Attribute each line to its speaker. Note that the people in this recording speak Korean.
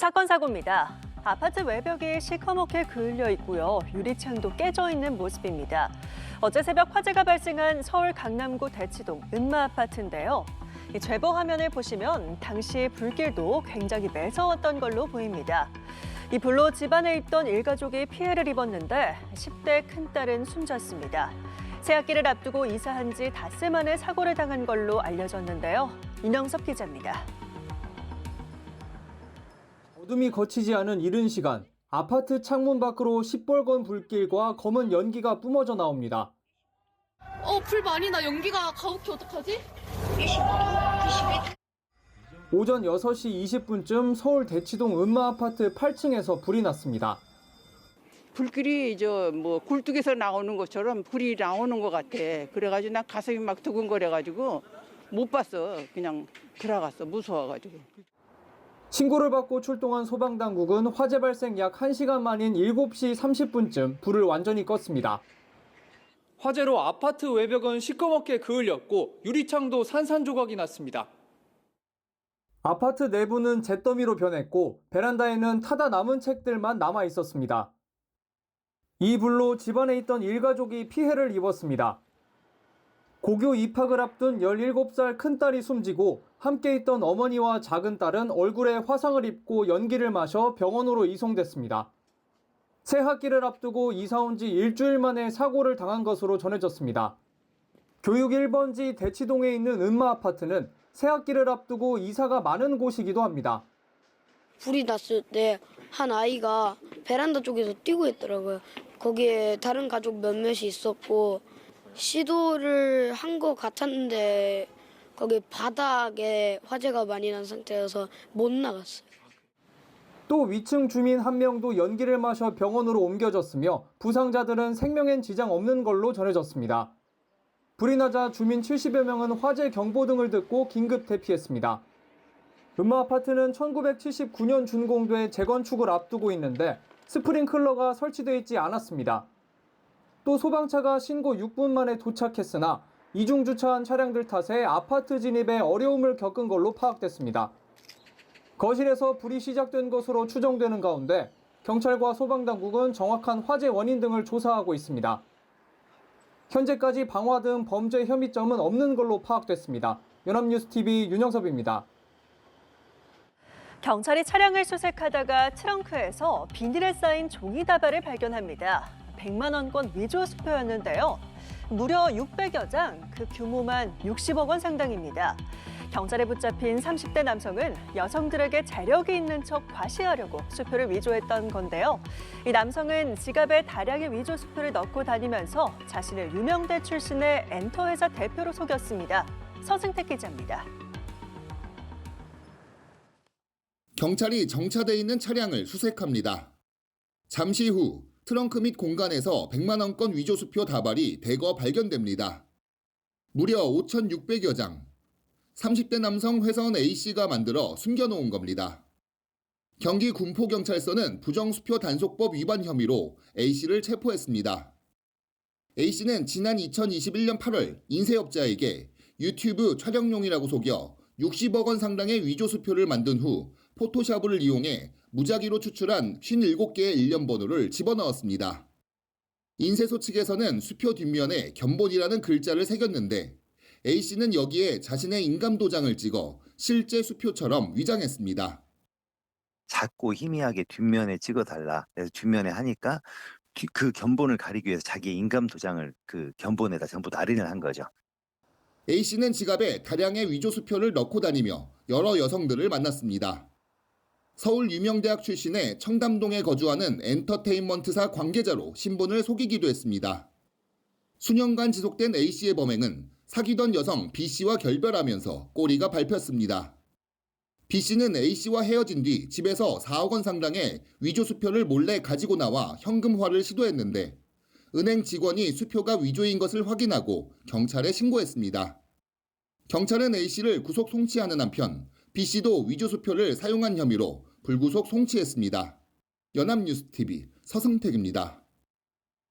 Speaker 1: 사건 사고입니다. 아파트 외벽이 시커멓게 그을려 있고요. 유리창도 깨져 있는 모습입니다. 어제 새벽 화재가 발생한 서울 강남구 대치동 은마 아파트인데요. 이 제보 화면을 보시면 당시 불길도 굉장히 매서웠던 걸로 보입니다. 이 불로 집안에 있던 일가족이 피해를 입었는데 10대 큰딸은 숨졌습니다. 새학기를 앞두고 이사한 지 닷새 만에 사고를 당한 걸로 알려졌는데요. 이명섭 기자입니다.
Speaker 2: 어둠이 거치지 않은 이른 시간, 아파트 창문 밖으로 시뻘건 불길과 검은 연기가 뿜어져 나옵니다.
Speaker 3: 불 많이 나. 연기가 가혹해. 어떡하지?
Speaker 2: 오전 6시 20분쯤 서울 대치동 은마 아파트 8층에서 불이 났습니다.
Speaker 4: 불길이 굴뚝에서 나오는 것처럼 불이 나오는 것 같아. 그래가지고 난 가슴이 막 두근거려가지고 못 봤어. 그냥 들어갔어. 무서워가지고.
Speaker 2: 신고를 받고 출동한 소방당국은 화재 발생 약 1시간 만인 7시 30분쯤 불을 완전히 껐습니다. 화재로 아파트 외벽은 시커멓게 그을렸고 유리창도 산산조각이 났습니다. 아파트 내부는 잿더미로 변했고 베란다에는 타다 남은 책들만 남아 있었습니다. 이 불로 집안에 있던 일가족이 피해를 입었습니다. 고교 입학을 앞둔 17살 큰딸이 숨지고 함께 있던 어머니와 작은 딸은 얼굴에 화상을 입고 연기를 마셔 병원으로 이송됐습니다. 새 학기를 앞두고 이사 온 지 일주일 만에 사고를 당한 것으로 전해졌습니다. 교육 1번지 대치동에 있는 은마 아파트는 새 학기를 앞두고 이사가 많은 곳이기도 합니다.
Speaker 5: 불이 났을 때 한 아이가 베란다 쪽에서 뛰고 있더라고요. 거기에 다른 가족 몇몇이 있었고 시도를 한 것 같았는데 거기 바닥에 화재가 많이 난 상태여서 못 나갔어요.
Speaker 2: 또 위층 주민 한 명도 연기를 마셔 병원으로 옮겨졌으며 부상자들은 생명엔 지장 없는 걸로 전해졌습니다. 불이 나자 주민 70여 명은 화재 경보 등을 듣고 긴급 대피했습니다. 은마 아파트는 1979년 준공돼 재건축을 앞두고 있는데 스프링클러가 설치되어 있지 않았습니다. 또 소방차가 신고 6분 만에 도착했으나 이중 주차한 차량들 탓에 아파트 진입에 어려움을 겪은 걸로 파악됐습니다. 거실에서 불이 시작된 것으로 추정되는 가운데 경찰과 소방당국은 정확한 화재 원인 등을 조사하고 있습니다. 현재까지 방화 등 범죄 혐의점은 없는 걸로 파악됐습니다. 연합뉴스TV 윤영섭입니다.
Speaker 1: 경찰이 차량을 수색하다가 트렁크에서 비닐에 쌓인 종이 다발을 발견합니다. 100만 원권 위조 수표였는데요. 무려 600여 장, 그 규모만 60억 원 상당입니다. 경찰에 붙잡힌 30대 남성은 여성들에게 재력이 있는 척 과시하려고 수표를 위조했던 건데요. 이 남성은 지갑에 다량의 위조 수표를 넣고 다니면서 자신을 유명대 출신의 엔터회사 대표로 속였습니다. 서승택 기자입니다.
Speaker 6: 경찰이 정차돼 있는 차량을 수색합니다. 잠시 후 트렁크 및 공간에서 100만 원권 위조 수표 다발이 대거 발견됩니다. 무려 5,600여 장. 30대 남성 회사원 A씨가 만들어 숨겨놓은 겁니다. 경기 군포경찰서는 부정수표 단속법 위반 혐의로 A씨를 체포했습니다. A씨는 지난 2021년 8월 인쇄업자에게 유튜브 촬영용이라고 속여 60억 원 상당의 위조 수표를 만든 후 포토샵을 이용해 무작위로 추출한 57개의 일련 번호를 집어넣었습니다. 인쇄소 측에서는 수표 뒷면에 견본이라는 글자를 새겼는데 A씨는 여기에 자신의 인감 도장을 찍어 실제 수표처럼 위장했습니다.
Speaker 7: 작고 희미하게 뒷면에 찍어달라. 그래서 뒷면에 하니까 그 견본을 가리기 위해서 자기의 인감 도장을 그 견본에다 전부 날인을 한 거죠.
Speaker 6: A씨는 지갑에 다량의 위조 수표를 넣고 다니며 여러 여성들을 만났습니다. 서울 유명대학 출신의 청담동에 거주하는 엔터테인먼트사 관계자로 신분을 속이기도 했습니다. 수년간 지속된 A씨의 범행은 사귀던 여성 B씨와 결별하면서 꼬리가 밟혔습니다. B씨는 A씨와 헤어진 뒤 집에서 4억 원 상당의 위조 수표를 몰래 가지고 나와 현금화를 시도했는데 은행 직원이 수표가 위조인 것을 확인하고 경찰에 신고했습니다. 경찰은 A씨를 구속 송치하는 한편 B씨도 위조 수표를 사용한 혐의로 불구속 송치했습니다. 연합뉴스TV 서승택입니다.